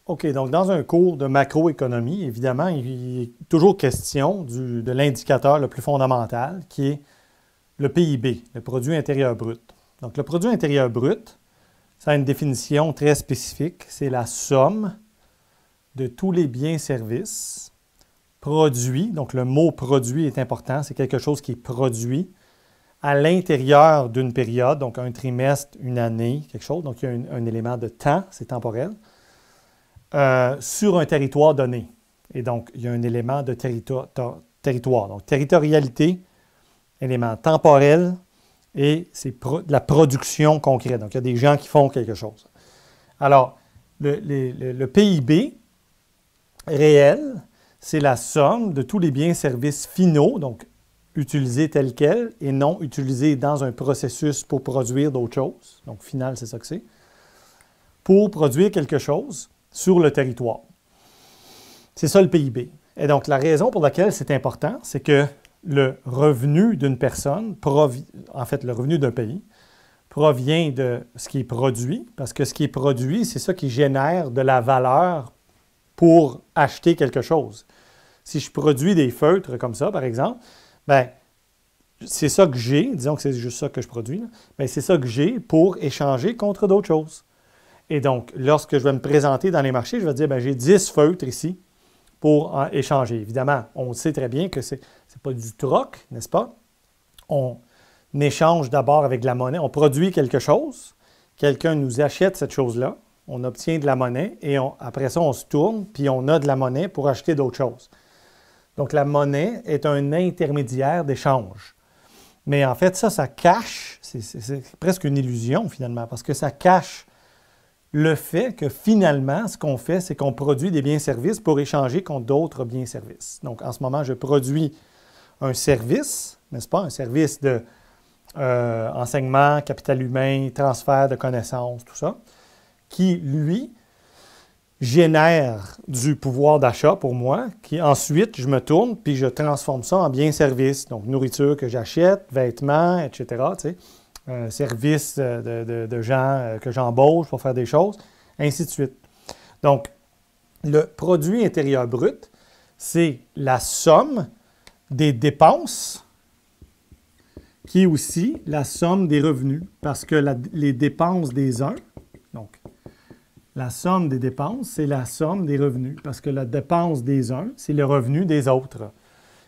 OK, donc dans un cours de macroéconomie, évidemment, il est toujours question de l'indicateur le plus fondamental, qui est le PIB, le produit intérieur brut. Donc le produit intérieur brut, ça a une définition très spécifique, c'est la somme de tous les biens et services produits, donc le mot produit est important, c'est quelque chose qui est produit à l'intérieur d'une période, donc un trimestre, une année, quelque chose, donc il y a un élément de temps, c'est temporel, sur un territoire donné. Et donc, il y a un élément de territoire. Donc, territorialité, élément temporel, et c'est de la production concrète. Donc, il y a des gens qui font quelque chose. Alors, le PIB réel, c'est la somme de tous les biens et services finaux, donc utilisés tels quels et non utilisés dans un processus pour produire d'autres choses. Donc, final, c'est ça que c'est. Pour produire quelque chose sur le territoire. C'est ça le PIB. Et donc, la raison pour laquelle c'est important, c'est que le revenu d'une personne, en fait, le revenu d'un pays, provient de ce qui est produit, parce que ce qui est produit, c'est ça qui génère de la valeur pour acheter quelque chose. Si je produis des feutres comme ça, par exemple, bien, c'est ça que j'ai, disons que c'est juste ça que je produis, bien, c'est ça que j'ai pour échanger contre d'autres choses. Et donc, lorsque je vais me présenter dans les marchés, je vais dire, bien, j'ai 10 feutres ici pour en échanger. Évidemment, on sait très bien que ce n'est pas du troc, n'est-ce pas? On échange d'abord avec de la monnaie. On produit quelque chose, quelqu'un nous achète cette chose-là, on obtient de la monnaie et après ça, on se tourne, puis on a de la monnaie pour acheter d'autres choses. Donc, la monnaie est un intermédiaire d'échange. Mais en fait, ça cache, c'est presque une illusion finalement, parce que ça cache le fait que finalement, ce qu'on fait, c'est qu'on produit des biens et services pour échanger contre d'autres biens et services. Donc, en ce moment, je produis un service, n'est-ce pas? Un service de enseignement, capital humain, transfert de connaissances, tout ça, qui, lui, génère du pouvoir d'achat pour moi, qui ensuite, je me tourne puis je transforme ça en biens et services. Donc, nourriture que j'achète, vêtements, etc., tu sais. Services de gens que j'embauche pour faire des choses, ainsi de suite. Donc, le produit intérieur brut, c'est la somme des dépenses qui est aussi la somme des revenus, parce que les dépenses des uns, donc la somme des dépenses, c'est la somme des revenus, parce que la dépense des uns, c'est le revenu des autres.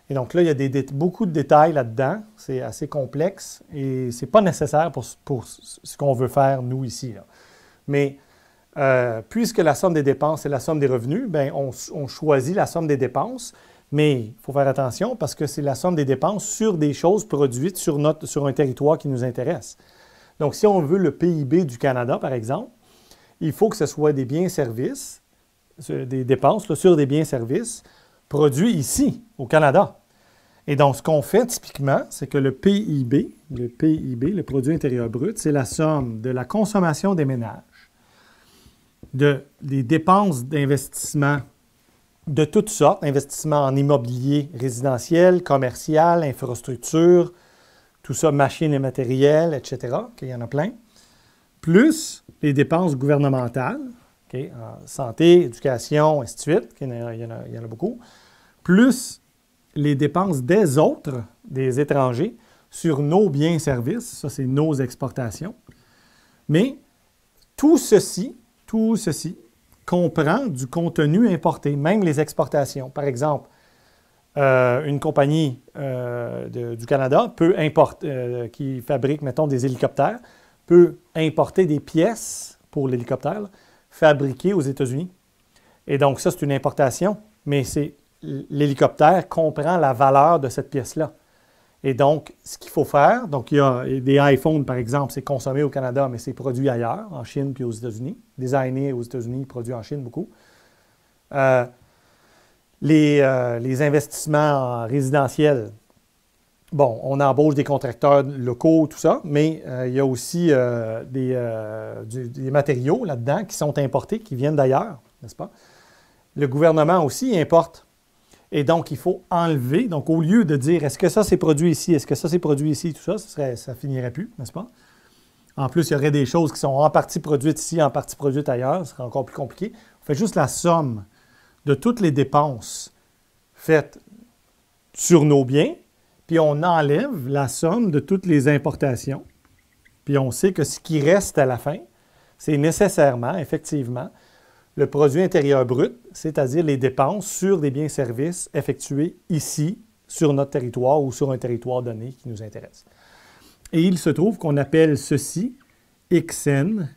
Et donc là, il y a beaucoup de détails là-dedans. C'est assez complexe et ce n'est pas nécessaire pour ce qu'on veut faire, nous, ici, là. Mais puisque la somme des dépenses, c'est la somme des revenus, bien, on choisit la somme des dépenses, mais il faut faire attention parce que c'est la somme des dépenses sur des choses produites sur un territoire qui nous intéresse. Donc, si on veut le PIB du Canada, par exemple, il faut que ce soit des biens et services, des dépenses là, sur des biens et services, produit ici, au Canada. Et donc, ce qu'on fait typiquement, c'est que le PIB, le produit intérieur brut, c'est la somme de la consommation des ménages, des dépenses d'investissement de toutes sortes, investissement en immobilier résidentiel, commercial, infrastructure, tout ça, machines et matériels, etc., il y en a plein, plus les dépenses gouvernementales, en santé, éducation, ainsi de suite, il y en a beaucoup, plus les dépenses des autres, des étrangers, sur nos biens et services, ça c'est nos exportations. Mais tout ceci comprend du contenu importé, même les exportations. Par exemple, une compagnie du Canada peut importer, qui fabrique, mettons, des hélicoptères, peut importer des pièces pour l'hélicoptère fabriquées aux États-Unis. Et donc, ça, c'est une importation, mais l'hélicoptère comprend la valeur de cette pièce-là. Et donc, ce qu'il faut faire, donc il y a des iPhones, par exemple, c'est consommé au Canada, mais c'est produit ailleurs, en Chine puis aux États-Unis. Designé aux États-Unis, produit en Chine beaucoup. Les investissements résidentiels, bon, on embauche des contracteurs locaux, tout ça, mais il y a aussi des matériaux là-dedans qui sont importés, qui viennent d'ailleurs, n'est-ce pas? Le gouvernement aussi importe. Et donc, il faut enlever. Donc, au lieu de dire, est-ce que ça c'est produit ici, est-ce que ça c'est produit ici, tout ça, ça finirait plus, n'est-ce pas? En plus, il y aurait des choses qui sont en partie produites ici, en partie produites ailleurs. Ce serait encore plus compliqué. On fait juste la somme de toutes les dépenses faites sur nos biens, puis on enlève la somme de toutes les importations. Puis on sait que ce qui reste à la fin, c'est nécessairement, effectivement, le produit intérieur brut, c'est-à-dire les dépenses sur des biens et services effectués ici, sur notre territoire ou sur un territoire donné qui nous intéresse. Et il se trouve qu'on appelle ceci XN,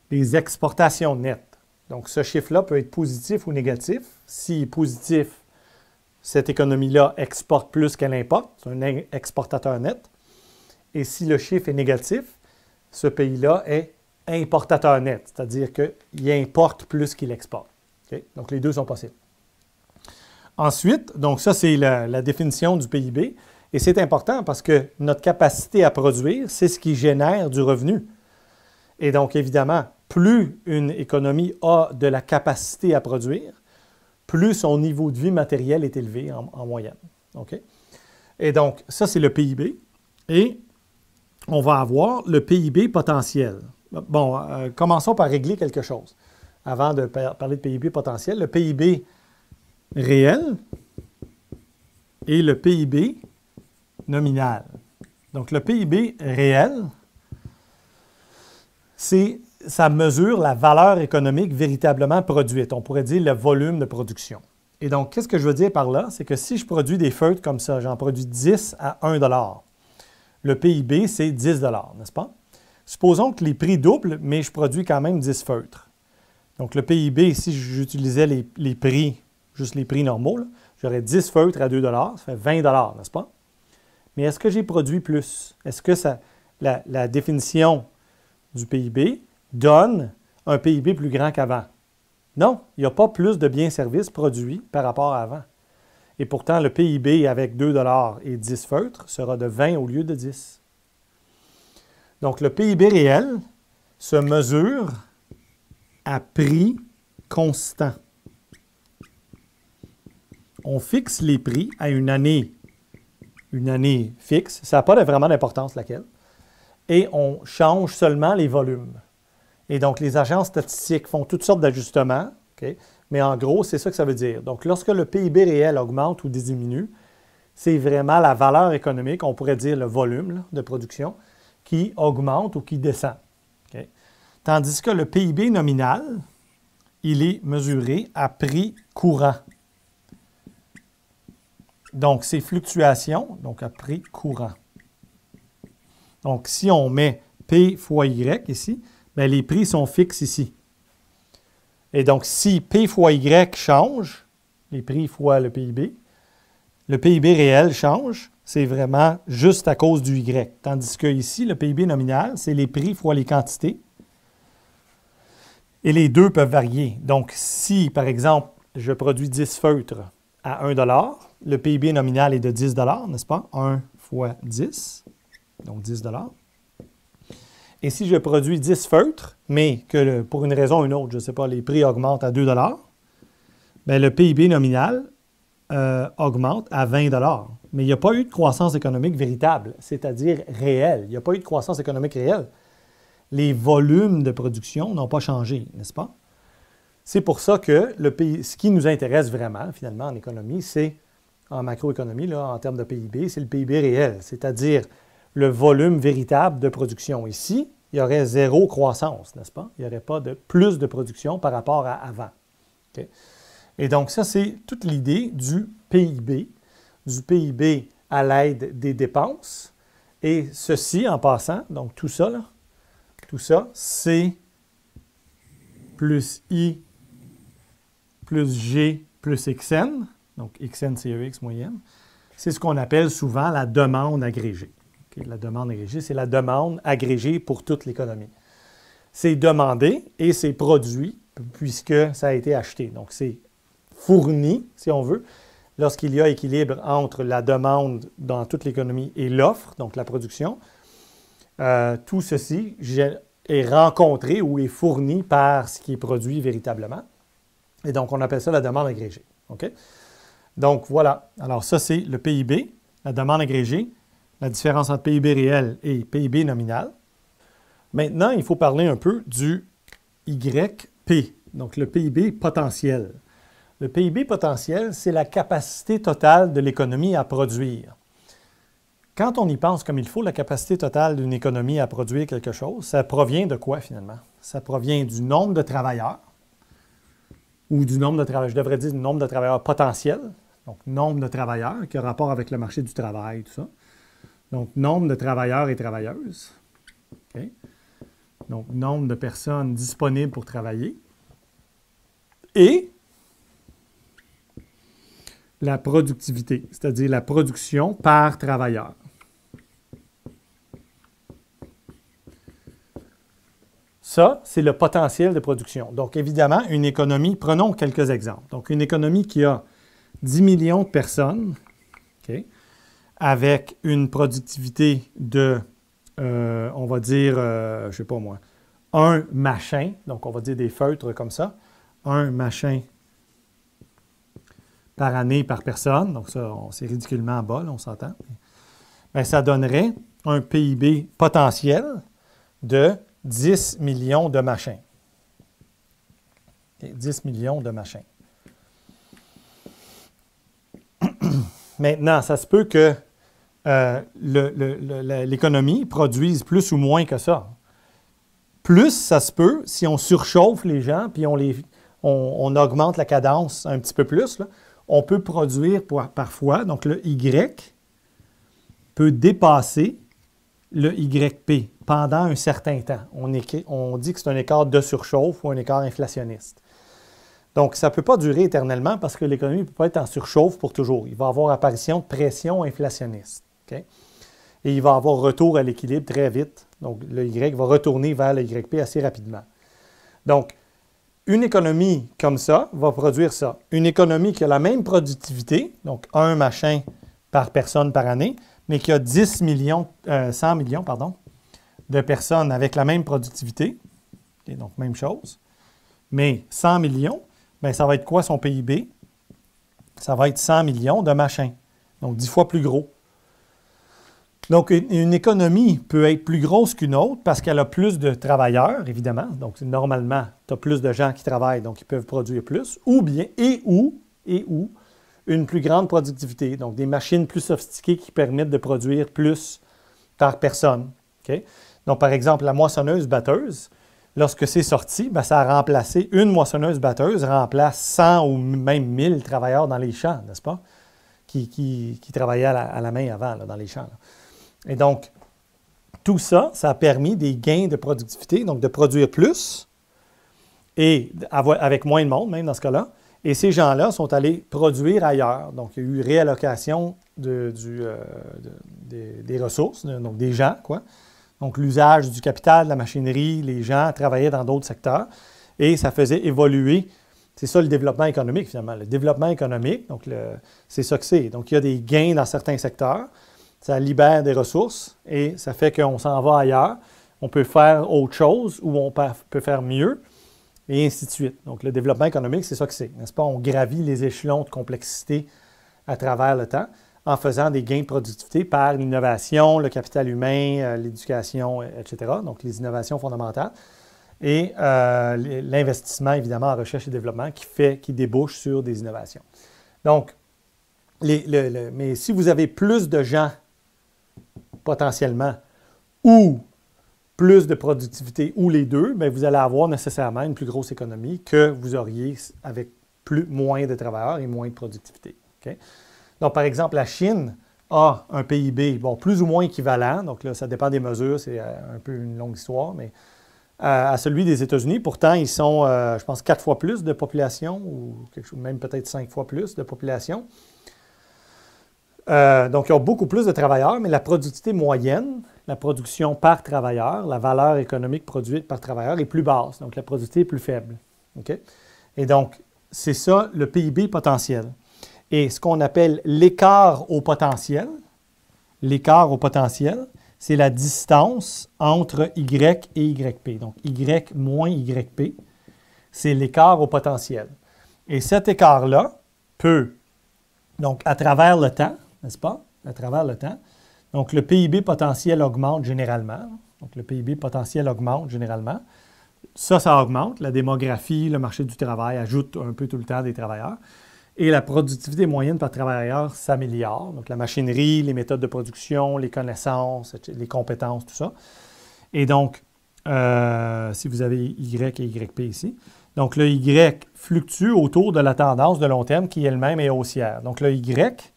les exportations nettes. Donc ce chiffre-là peut être positif ou négatif. S'il est positif, cette économie-là exporte plus qu'elle importe, c'est un exportateur net. Et si le chiffre est négatif, ce pays-là est importateur net, c'est-à-dire qu'il importe plus qu'il exporte. Okay? Donc, les deux sont possibles. Ensuite, donc ça, c'est la définition du PIB. Et c'est important parce que notre capacité à produire, c'est ce qui génère du revenu. Et donc, évidemment, plus une économie a de la capacité à produire, plus son niveau de vie matériel est élevé en moyenne. Okay? Et donc, ça, c'est le PIB. Et on va avoir le PIB potentiel. Bon, commençons par régler quelque chose. Avant de parler de PIB potentiel, le PIB réel et le PIB nominal. Donc, le PIB réel, ça mesure la valeur économique véritablement produite. On pourrait dire le volume de production. Et donc, qu'est-ce que je veux dire par là? C'est que si je produis des feutres comme ça, j'en produis 10 à 1 $. Le PIB, c'est 10 $, n'est-ce pas? Supposons que les prix doublent, mais je produis quand même 10 feutres. Donc, le PIB, si j'utilisais les prix, juste les prix normaux, j'aurais 10 feutres à 2 $, ça fait 20 $, n'est-ce pas? Mais est-ce que j'ai produit plus? Est-ce que la définition du PIB donne un PIB plus grand qu'avant? Non, il n'y a pas plus de biens et services produits par rapport à avant. Et pourtant, le PIB avec 2 $ et 10 feutres sera de 20 au lieu de 10. Donc, le PIB réel se mesure à prix constant. On fixe les prix à une année fixe. Ça n'a pas vraiment d'importance laquelle. Et on change seulement les volumes. Et donc, les agences statistiques font toutes sortes d'ajustements. Okay? Mais en gros, c'est ça que ça veut dire. Donc, lorsque le PIB réel augmente ou diminue, c'est vraiment la valeur économique, on pourrait dire le volume de production, qui augmente ou qui descend. Okay? Tandis que le PIB nominal, il est mesuré à prix courant. Donc, c'est fluctuations, donc à prix courant. Donc, si on met P fois Y ici, bien, les prix sont fixes ici. Et donc, si P fois Y change, les prix fois le PIB réel change, c'est vraiment juste à cause du Y. Tandis que ici, le PIB nominal, c'est les prix fois les quantités. Et les deux peuvent varier. Donc, si, par exemple, je produis 10 feutres à 1 $, le PIB nominal est de 10 $, n'est-ce pas? 1 fois 10, donc 10 $. Et si je produis 10 feutres, mais que pour une raison ou une autre, je ne sais pas, les prix augmentent à 2 $, bien, le PIB nominal augmente à 20 $. Mais il n'y a pas eu de croissance économique véritable, c'est-à-dire réelle. Il n'y a pas eu de croissance économique réelle. Les volumes de production n'ont pas changé, n'est-ce pas? C'est pour ça que ce qui nous intéresse vraiment, finalement, en économie, c'est, en macroéconomie, là, en termes de PIB, c'est le PIB réel, c'est-à-dire le volume véritable de production. Ici, il y aurait zéro croissance, n'est-ce pas? Il n'y aurait pas de plus de production par rapport à avant. Okay? Et donc, ça, c'est toute l'idée du PIB à l'aide des dépenses. Et ceci, en passant, donc tout ça, c'est plus I plus G plus XN. Donc, XN, c'est EX moyenne. C'est ce qu'on appelle souvent la demande agrégée. Okay? La demande agrégée, c'est la demande agrégée pour toute l'économie. C'est demandé et c'est produit puisque ça a été acheté. Donc, c'est fourni, si on veut, lorsqu'il y a équilibre entre la demande dans toute l'économie et l'offre, donc la production. Tout ceci est rencontré ou est fourni par ce qui est produit véritablement. Et donc, on appelle ça la demande agrégée. Okay? Donc, voilà. Alors, ça, c'est le PIB, la demande agrégée, la différence entre PIB réel et PIB nominal. Maintenant, il faut parler un peu du YP, donc le PIB potentiel. Le PIB potentiel, c'est la capacité totale de l'économie à produire. Quand on y pense comme il faut, la capacité totale d'une économie à produire quelque chose, ça provient de quoi finalement? Ça provient du nombre de travailleurs, ou du nombre de travailleurs, je devrais dire du nombre de travailleurs potentiels, donc nombre de travailleurs qui a rapport avec le marché du travail, tout ça. Donc, nombre de travailleurs et travailleuses. Okay. Donc, nombre de personnes disponibles pour travailler. Et la productivité, c'est-à-dire la production par travailleur. Ça, c'est le potentiel de production. Donc, évidemment, une économie, prenons quelques exemples. Donc, une économie qui a 10 millions de personnes, okay, avec une productivité de, on va dire, je ne sais pas moi, un machin, donc on va dire des feutres comme ça, un machin par année par personne, donc ça, c'est ridiculement bas, là, on s'entend. Bien, ça donnerait un PIB potentiel de 10 millions de machins. Okay, 10 millions de machins. Maintenant, ça se peut que l'économie produise plus ou moins que ça. Plus, ça se peut, si on surchauffe les gens, puis on augmente la cadence un petit peu plus, là, on peut produire parfois, donc le Y peut dépasser le YP pendant un certain temps. On dit que c'est un écart de surchauffe ou un écart inflationniste. Donc, ça ne peut pas durer éternellement parce que l'économie ne peut pas être en surchauffe pour toujours. Il va y avoir apparition de pression inflationniste. Okay? Et il va y avoir retour à l'équilibre très vite. Donc, le Y va retourner vers le YP assez rapidement. Donc, une économie comme ça va produire ça. Une économie qui a la même productivité, donc un machin par personne par année, mais qui a 100 millions de personnes avec la même productivité, okay, donc même chose, mais 100 millions, bien, ça va être quoi son PIB? Ça va être 100 millions de machins, donc 10 fois plus gros. Donc, une économie peut être plus grosse qu'une autre parce qu'elle a plus de travailleurs, évidemment. Donc, normalement, tu as plus de gens qui travaillent, donc ils peuvent produire plus, ou bien, ou une plus grande productivité, donc des machines plus sophistiquées qui permettent de produire plus par personne. Okay? Donc, par exemple, la moissonneuse-batteuse, lorsque c'est sorti, bien, ça a remplacé, une moissonneuse-batteuse remplace 100 ou même 1000 travailleurs dans les champs, n'est-ce pas? Qui travaillaient à la main avant, là, dans les champs. Là. Et donc, tout ça, ça a permis des gains de productivité, donc de produire plus, et avec moins de monde, même dans ce cas-là. Et ces gens-là sont allés produire ailleurs. Donc, il y a eu réallocation des ressources, donc des gens, quoi. Donc, l'usage du capital, de la machinerie, les gens travaillaient dans d'autres secteurs. Et ça faisait évoluer, c'est ça le développement économique, finalement. Le développement économique, donc c'est ça que c'est. Donc, il y a des gains dans certains secteurs. Ça libère des ressources et ça fait qu'on s'en va ailleurs. On peut faire autre chose ou on peut faire mieux et ainsi de suite. Donc, le développement économique, c'est ça que c'est, n'est-ce pas? On gravit les échelons de complexité à travers le temps en faisant des gains de productivité par l'innovation, le capital humain, l'éducation, etc. Donc, les innovations fondamentales et l'investissement, évidemment, en recherche et développement qui débouche sur des innovations. Donc, mais si vous avez plus de gens potentiellement, ou plus de productivité, ou les deux, bien, vous allez avoir nécessairement une plus grosse économie que vous auriez avec moins de travailleurs et moins de productivité. Okay? Donc, par exemple, la Chine a un PIB, bon, plus ou moins équivalent, donc là, ça dépend des mesures, c'est un peu une longue histoire, mais à celui des États-Unis. Pourtant, ils sont, je pense, 4 fois plus de population, ou quelque chose, même peut-être 5 fois plus de population. Donc, ils ont beaucoup plus de travailleurs, mais la productivité moyenne, la production par travailleur, la valeur économique produite par travailleur est plus basse. Donc, la productivité est plus faible. Okay? Et donc, c'est ça le PIB potentiel. Et ce qu'on appelle l'écart au potentiel, c'est la distance entre Y et YP. Donc, Y moins YP, c'est l'écart au potentiel. Et cet écart-là peut, donc, à travers le temps, n'est-ce pas? À travers le temps. Donc, le PIB potentiel augmente généralement. Donc, le PIB potentiel augmente généralement. Ça augmente. La démographie, le marché du travail ajoute un peu tout le temps des travailleurs. Et la productivité moyenne par travailleur s'améliore. Donc, la machinerie, les méthodes de production, les connaissances, les compétences, tout ça. Et donc, si vous avez Y et YP ici, donc le Y fluctue autour de la tendance de long terme qui elle-même est haussière. Donc, le Y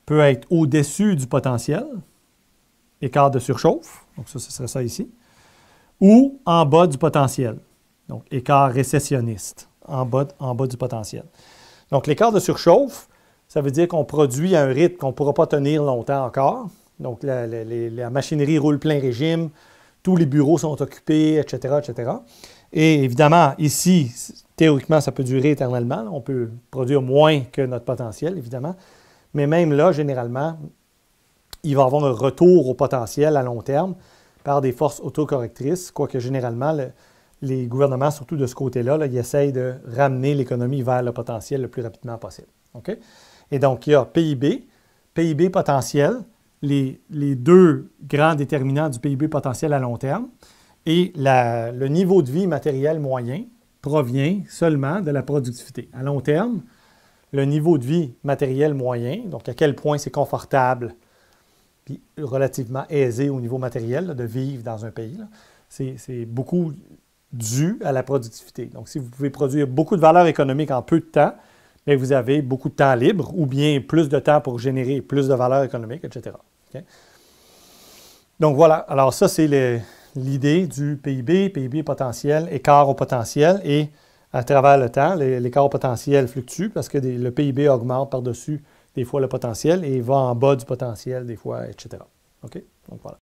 peut être au-dessus du potentiel, écart de surchauffe, donc ça, ce serait ça ici, ou en bas du potentiel, donc écart récessionniste, en bas du potentiel. Donc, l'écart de surchauffe, ça veut dire qu'on produit à un rythme qu'on ne pourra pas tenir longtemps encore. Donc, la machinerie roule plein régime, tous les bureaux sont occupés, etc., etc. Et évidemment, ici, théoriquement, ça peut durer éternellement. On peut produire moins que notre potentiel, évidemment. Mais même là, généralement, il va y avoir un retour au potentiel à long terme par des forces autocorrectrices, quoique généralement, les gouvernements, surtout de ce côté-là, ils essayent de ramener l'économie vers le potentiel le plus rapidement possible. Okay? Et donc, il y a PIB, PIB potentiel, les deux grands déterminants du PIB potentiel à long terme, et le niveau de vie matériel moyen provient seulement de la productivité. À long terme, le niveau de vie matériel moyen, donc à quel point c'est confortable puis relativement aisé au niveau matériel là, de vivre dans un pays, c'est beaucoup dû à la productivité. Donc, si vous pouvez produire beaucoup de valeur économique en peu de temps, bien, vous avez beaucoup de temps libre ou bien plus de temps pour générer plus de valeur économique, etc. Okay? Donc, voilà. Alors, ça, c'est l'idée du PIB, PIB potentiel, écart au potentiel. Et à travers le temps, l'écart au potentiel fluctue parce que le PIB augmente par-dessus des fois le potentiel et va en bas du potentiel des fois, etc. OK? Donc, voilà.